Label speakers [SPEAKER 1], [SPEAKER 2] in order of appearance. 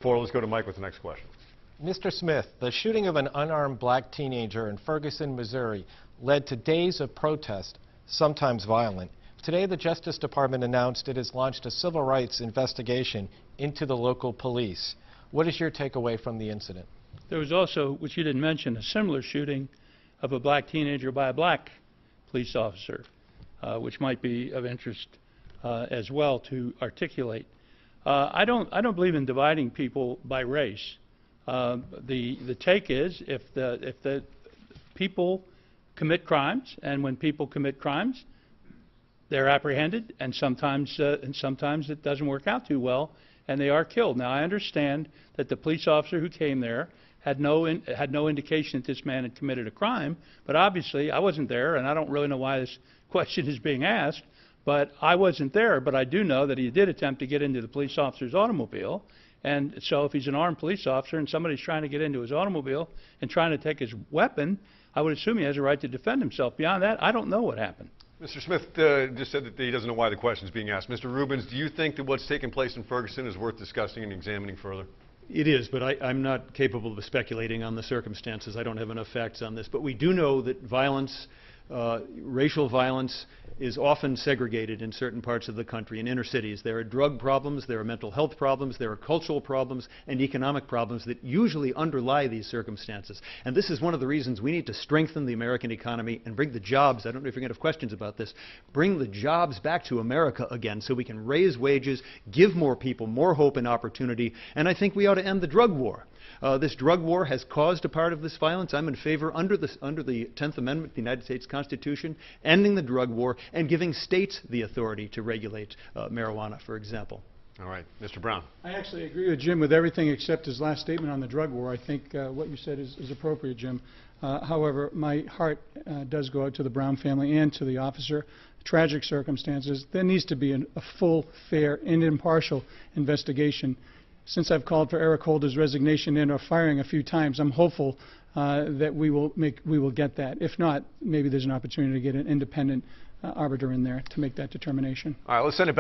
[SPEAKER 1] floor. Let's go to Mike with the next question.
[SPEAKER 2] Mr. Smith, the shooting of an unarmed black teenager in Ferguson, Missouri led to days of protest, sometimes violent. Today, the Justice Department announced it has launched a civil rights investigation into the local police. What is your takeaway from the incident?
[SPEAKER 3] There was also, which you didn't mention, a similar shooting of a black teenager by a black police officer, which might be of interest as well to articulate. I don't believe in dividing people by race. The take is if the people commit crimes, and when people commit crimes, they're apprehended, and sometimes it doesn't work out too well, and they are killed. Now, I understand that the police officer who came there had no indication that this man had committed a crime, but obviously I wasn't there, and I don't really know why this question is being asked, but I wasn't there. But I do know that he did attempt to get into the police officer's automobile, and so if he's an armed police officer and somebody's trying to get into his automobile and trying to take his weapon, I would assume he has a right to defend himself. Beyond that, I don't know what happened.
[SPEAKER 1] Mr. Smith just said that he doesn't know why the question is being asked. Mr. Rubens, do you think that what's taken place in Ferguson is worth discussing and examining further?
[SPEAKER 4] It is, but I'm not capable of speculating on the circumstances. I don't have enough facts on this. But we do know that violence, racial violence, is often segregated in certain parts of the country, in inner cities. There are drug problems, there are mental health problems, there are cultural problems, and economic problems that usually underlie these circumstances. And this is one of the reasons we need to strengthen the American economy and bring the jobs, I don't know if you're going to have questions about this, bring the jobs back to America again so we can raise wages, give more people more hope and opportunity, and I think we ought to end the drug war. This drug war has caused a part of this violence. I'm in favor, under the 10th Amendment of the United States Constitution, ending the drug war and giving states the authority to regulate marijuana, for example.
[SPEAKER 1] All right. Mr. Brown.
[SPEAKER 5] I actually agree with Jim with everything except his last statement on the drug war. I think what you said is appropriate, Jim. However, my heart does go out to the Brown family and to the officer. Tragic circumstances. There needs to be a full, fair, and impartial investigation. Since I've called for Eric Holder's resignation and or firing a few times, I'm hopeful that we will get that. If not, maybe there's an opportunity to get an independent arbiter in there to make that determination.
[SPEAKER 1] All right, let's send it back.